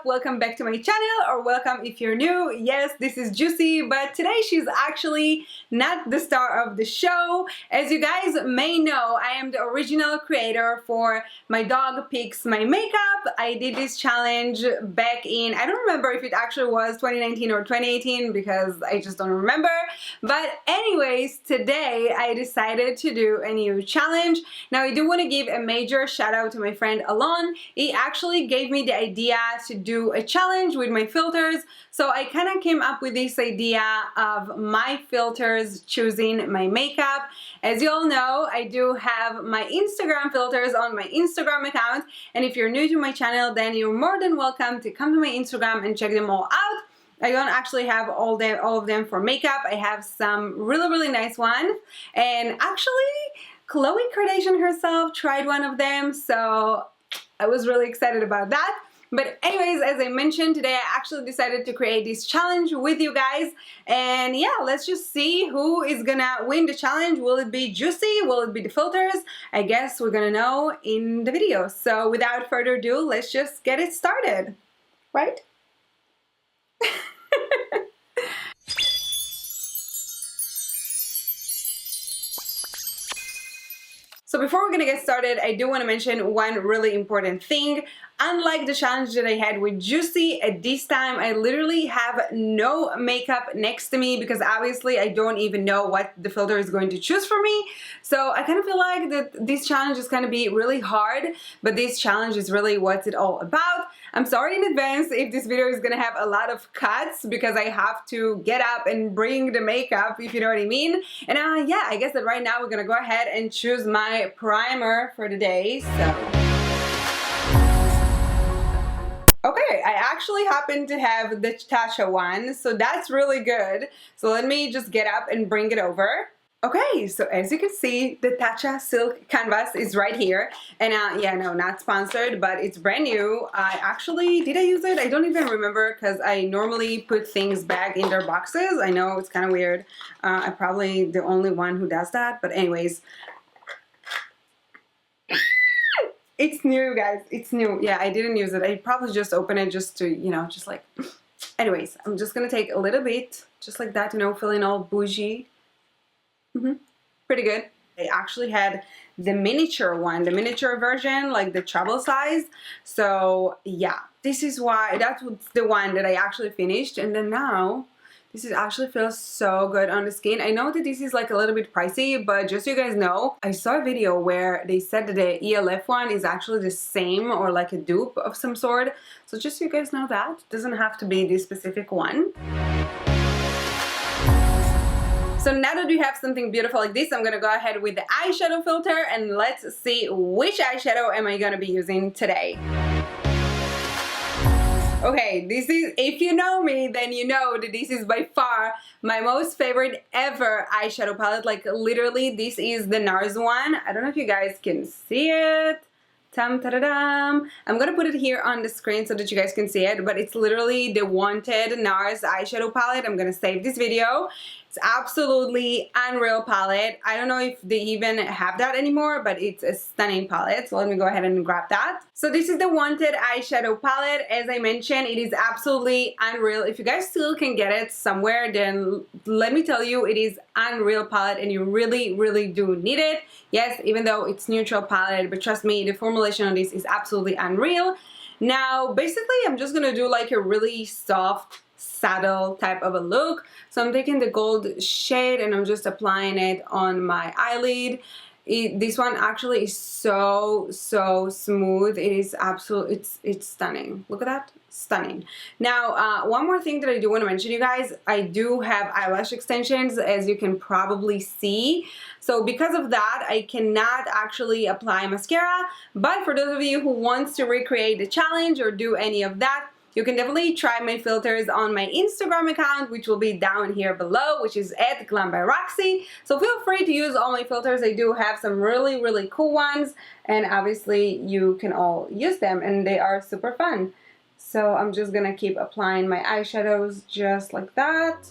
up? Welcome back to my channel, or welcome if you're new. Yes, this is Juicy, but today she's actually not the star of the show. As you guys may know, I am the original creator for My Dog Picks My Makeup. I did this challenge back in, I don't remember if it actually was 2019 or 2018 because I just don't remember. But anyways, today I decided to do a new challenge. Now I do want to give a major shout out to my friend Alon. He actually gave me the idea to do a challenge with my filters. So I kind of came up with this idea of my filters choosing my makeup. As you all know, I do have my Instagram filters on my Instagram account. And if you're new to my channel, then you're more than welcome to come to my Instagram and check them all out. I don't actually have all of them for makeup. I have some really nice ones. And actually, Khloe Kardashian herself tried one of them, so I was really excited about that. But anyways, as I mentioned, today I actually decided to create this challenge with you guys. And yeah, let's just see who is gonna win the challenge. Will it be Juicy? Will it be the filters? I guess we're gonna know in the video. So without further ado, let's just get it started, right? So before we're gonna get started, I do want to mention one really important thing. Unlike the challenge that I had with Juicy, at this time I literally have no makeup next to me because obviously I don't even know what the filter is going to choose for me. So I kind of feel like that this challenge is going to be really hard, but this challenge is really what it's all about. I'm sorry in advance if this video is going to have a lot of cuts because I have to get up and bring the makeup, if you know what I mean. And yeah, I guess that right now we're going to go ahead and choose my primer for the day. Okay, I actually happen to have the Tatcha one, so that's really good. So let me just get up and bring it over. Okay, so as you can see, the Tatcha Silk Canvas is right here. And yeah, no, not sponsored, but it's brand new. Did I use it? I don't even remember because I normally put things back in their boxes. I know it's kind of weird. I'm probably the only one who does that, but anyways. It's new, guys. It's new. Yeah, I didn't use it. I probably just opened it just to, you know, just like... Anyways, I'm just going to take a little bit, just like that, you know, feeling all bougie. Pretty good. I actually had the miniature one, the miniature version, like the travel size. So, yeah, this is why, that's the one that I actually finished. And then now... This actually feels so good on the skin. I know that this is like a little bit pricey, but just so you guys know, I saw a video where they said that the ELF one is actually the same or like a dupe of some sort. So just so you guys know that, it doesn't have to be this specific one. So now that we have something beautiful like this, I'm gonna go ahead with the eyeshadow filter and let's see which eyeshadow am I gonna be using today. Okay, this is, if you know me, then you know that this is by far my most favorite ever eyeshadow palette. Like literally, this is the NARS one. I don't know if you guys can see it. Tam-ta-da-dam. I'm gonna put it here on the screen so that you guys can see it, but it's literally the Wanted NARS eyeshadow palette. I'm gonna save this video. It's absolutely unreal palette. I don't know if they even have that anymore, but it's a stunning palette. So let me go ahead and grab that. So this is the Wanted eyeshadow palette. As I mentioned, it is absolutely unreal. If you guys still can get it somewhere, then let me tell you, it is unreal palette and you really do need it. Yes, even though it's neutral palette, but trust me, the formulation on this is absolutely unreal. Now, basically, I'm just gonna do like a really soft, saddle type of a look. So I'm taking the gold shade and I'm just applying it on my eyelid. This one actually is so smooth. It is absolute, it's stunning. Look at that, stunning. Now one more thing that I do want to mention, you guys, I do have eyelash extensions, as you can probably see. So because of that, I cannot actually apply mascara, but for those of you who wants to recreate the challenge or do any of that, you can definitely try my filters on my Instagram account, which will be down here below, which is @glambyroxy. So feel free to use all my filters. I do have some really cool ones, and obviously you can all use them, and they are super fun. So I'm just gonna keep applying my eyeshadows just like that.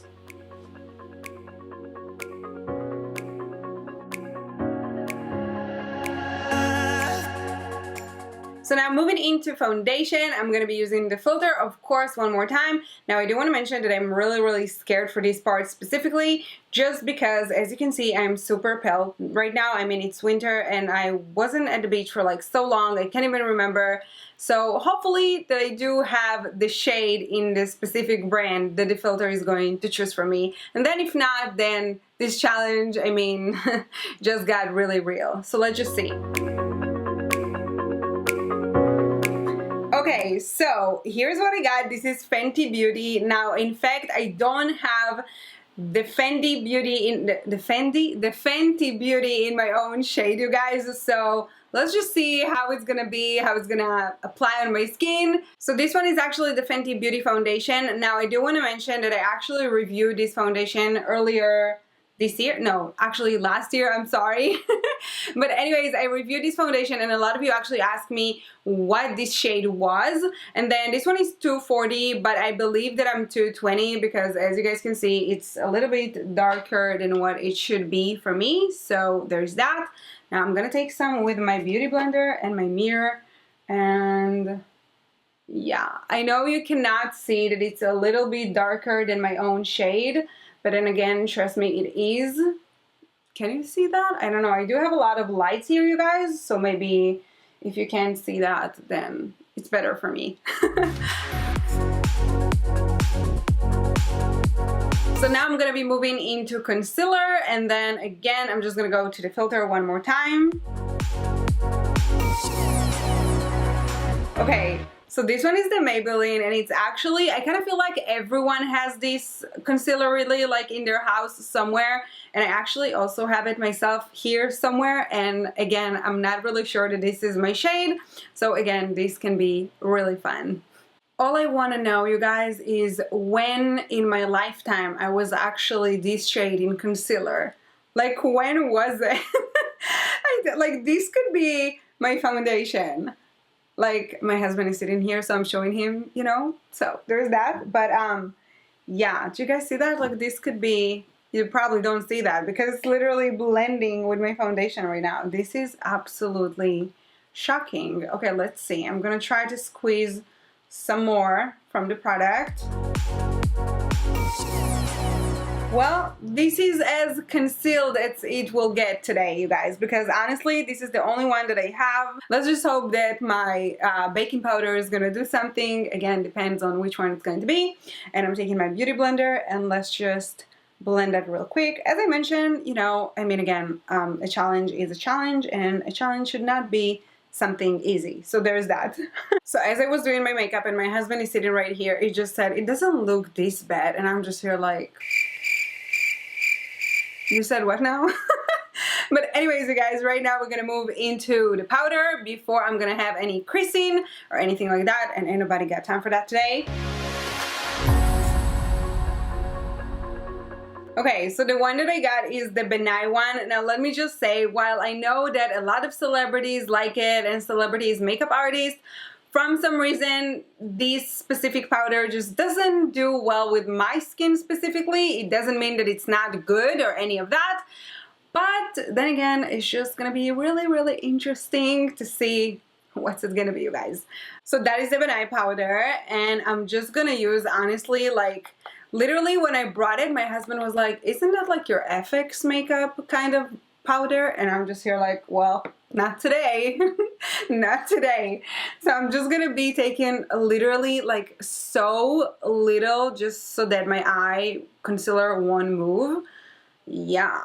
So now moving into foundation, I'm going to be using the filter, of course, one more time. Now I do want to mention that I'm really scared for this part specifically, just because, as you can see, I'm super pale right now. I mean, it's winter and I wasn't at the beach for like so long, I can't even remember. So hopefully that I do have the shade in the specific brand that the filter is going to choose for me. And then if not, then this challenge, I mean, just got really real. So let's just see. Okay, so here's what I got. This is Fenty Beauty. Now, in fact, I don't have the Fenty Beauty in the Fenty Beauty in my own shade, you guys. So let's just see how it's gonna be, how it's gonna apply on my skin. So this one is actually the Fenty Beauty foundation. Now, I do want to mention that I actually reviewed this foundation earlier this year. No, actually last year, I'm sorry. But anyways, I reviewed this foundation and a lot of you actually asked me what this shade was. And then this one is 240, but I believe that I'm 220 because as you guys can see, it's a little bit darker than what it should be for me. So there's that. Now I'm gonna take some with my beauty blender and my mirror, and yeah, I know you cannot see that it's a little bit darker than my own shade, but then again, trust me, it is. Can you see that? I don't know. I do have a lot of lights here, you guys, so maybe if you can't see that, then it's better for me. So now I'm gonna be moving into concealer, and then again, I'm just gonna go to the filter one more time. Okay. So this one is the Maybelline, and it's actually, I kind of feel like everyone has this concealer really like in their house somewhere, and I actually also have it myself here somewhere, and again, I'm not really sure that this is my shade, so again, this can be really fun. All I want to know, you guys, is when in my lifetime I was actually this shade in concealer. Like, when was it? Like, this could be my foundation. Like, my husband is sitting here, so I'm showing him, you know, so there's that. But yeah, do you guys see that? Like, this could be, you probably don't see that because it's literally blending with my foundation right now. This is absolutely shocking. Okay, let's see. I'm gonna try to squeeze some more from the product. Well, this is as concealed as it will get today, you guys, because honestly, this is the only one that I have. Let's just hope that my baking powder is gonna do something. Again, depends on which one it's going to be. And I'm taking my beauty blender, and let's just blend that real quick. As I mentioned, you know, I mean, again, a challenge is a challenge, and a challenge should not be something easy. So there's that. So as I was doing my makeup and my husband is sitting right here, he just said, it doesn't look this bad. And I'm just here like, you said what now? But anyways, you guys, right now we're gonna move into the powder before I'm gonna have any creasing or anything like that, and ain't nobody got time for that today. Okay, so the one that I got is the benign one. Now let me just say, while I know that a lot of celebrities like it and celebrities, makeup artists, from some reason, this specific powder just doesn't do well with my skin specifically. It doesn't mean that it's not good or any of that. But then again, it's just gonna be really interesting to see what's it gonna be, you guys. So that is the benign powder, and I'm just gonna use, honestly, like, literally when I brought it, my husband was like, isn't that like your FX makeup kind of powder? And I'm just here like, well, not today. Not today. So I'm just gonna be taking literally like so little, just so that my eye concealer won't move. Yeah.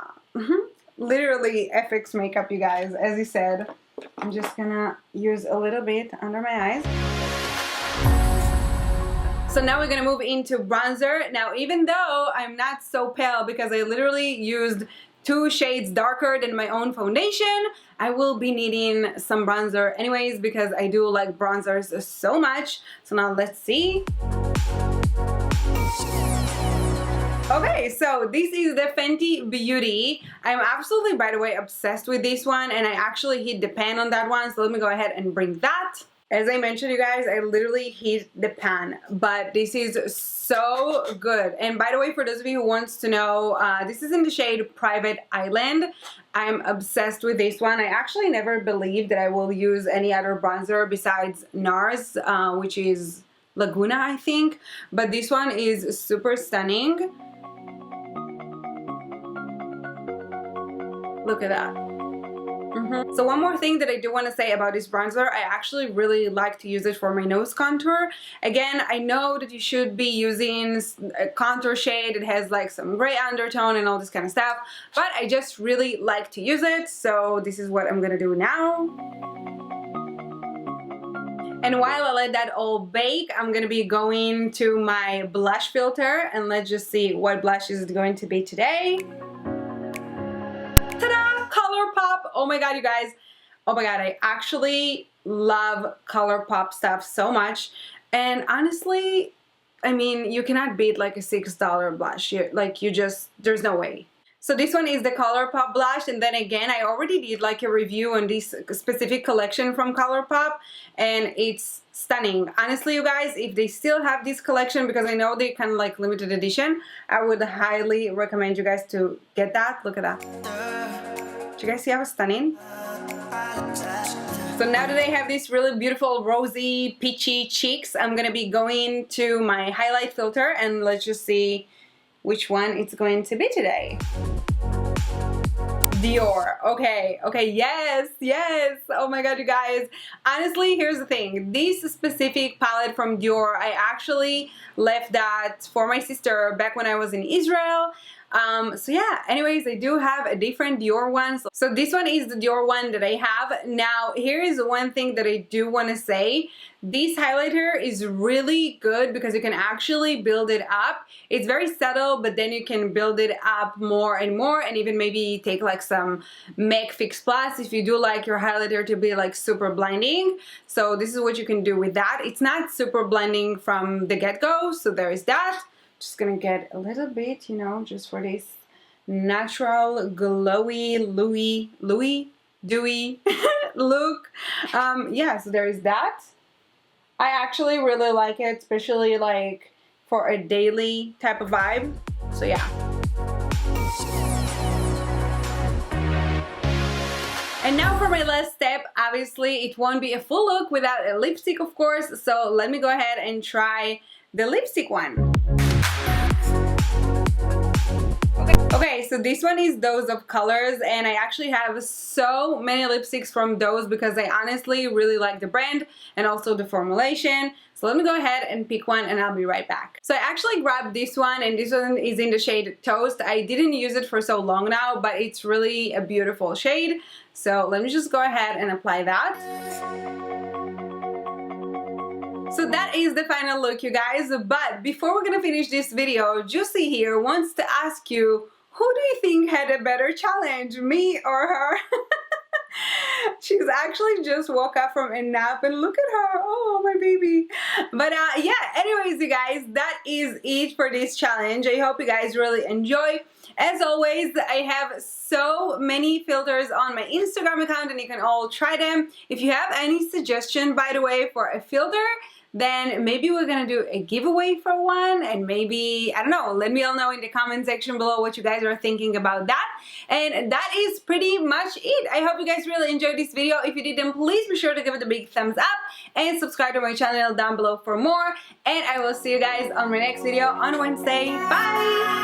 Literally FX makeup, you guys. As he said, I'm just gonna use a little bit under my eyes. So now we're gonna move into bronzer. Now, even though I'm not so pale because I literally used 2 shades darker than my own foundation, I will be needing some bronzer anyways because I do like bronzers so much. So now let's see. Okay, so this is the Fenty Beauty. I'm absolutely, by the way, obsessed with this one, and I actually hit the pan on that one, so let me go ahead and bring that. As I mentioned, you guys, I literally hit the pan, but this is so good. And by the way, for those of you who wants to know, this is in the shade Private Island. I'm obsessed with this one. I actually never believed that I will use any other bronzer besides NARS, which is Laguna, I think. But this one is super stunning. Look at that. So one more thing that I do want to say about this bronzer, I actually really like to use it for my nose contour. Again, I know that you should be using a contour shade that has like some gray undertone and all this kind of stuff, but I just really like to use it, so this is what I'm gonna do now. And while I let that all bake, I'm gonna be going to my blush filter, and let's just see what blush is it going to be today. Ta-da! ColourPop. Oh my god, you guys. Oh my god, I actually love ColourPop stuff so much. And honestly, I mean, you cannot beat like a $6 blush. There's no way. So this one is the ColourPop blush, and then again, I already did like a review on this specific collection from ColourPop, and it's stunning. Honestly, you guys, if they still have this collection, because I know they kind of like limited edition, I would highly recommend you guys to get that. Look at that. Do you guys see how stunning? So now that I have these really beautiful rosy, peachy cheeks, I'm gonna be going to my highlight filter, and let's just see which one it's going to be today. Dior. Okay, yes. Oh my god, you guys. Honestly, here's the thing. This specific palette from Dior, I actually left that for my sister back when I was in Israel. So yeah, anyways, I do have a different Dior one. So this one is the Dior one that I have. Now, here is one thing that I do want to say. This highlighter is really good because you can actually build it up. It's very subtle, but then you can build it up more and more, and even maybe take like some MAC Fix Plus if you do like your highlighter to be like super blinding. So this is what you can do with that. It's not super blinding from the get-go, so there is that. Just gonna get a little bit, you know, just for this natural glowy dewy look. Yeah, so there is that. I actually really like it, especially like for a daily type of vibe. So yeah. And now for my last step. Obviously it won't be a full look without a lipstick, of course, so let me go ahead and try the lipstick one. Okay, so this one is Dose of Colors, and I actually have so many lipsticks from Dose because I honestly really like the brand and also the formulation. So let me go ahead and pick one, and I'll be right back. So I actually grabbed this one, and this one is in the shade Toast. I didn't use it for so long now, but it's really a beautiful shade. So let me just go ahead and apply that. So that is the final look, you guys. But before we're gonna finish this video, Juicy here wants to ask you, who do you think had a better challenge, me or her? She's actually just woke up from a nap, and look at her. Oh, my baby. But yeah, anyways, you guys, that is it for this challenge. I hope you guys really enjoy. As always, I have so many filters on my Instagram account, and you can all try them. If you have any suggestion, by the way, for a filter, then maybe we're gonna do a giveaway for one, and maybe, I don't know, let me all know in the comment section below what you guys are thinking about that. And that is pretty much it. I hope you guys really enjoyed this video. If you did, then please be sure to give it a big thumbs up and subscribe to my channel down below for more. And I will see you guys on my next video on Wednesday. Bye!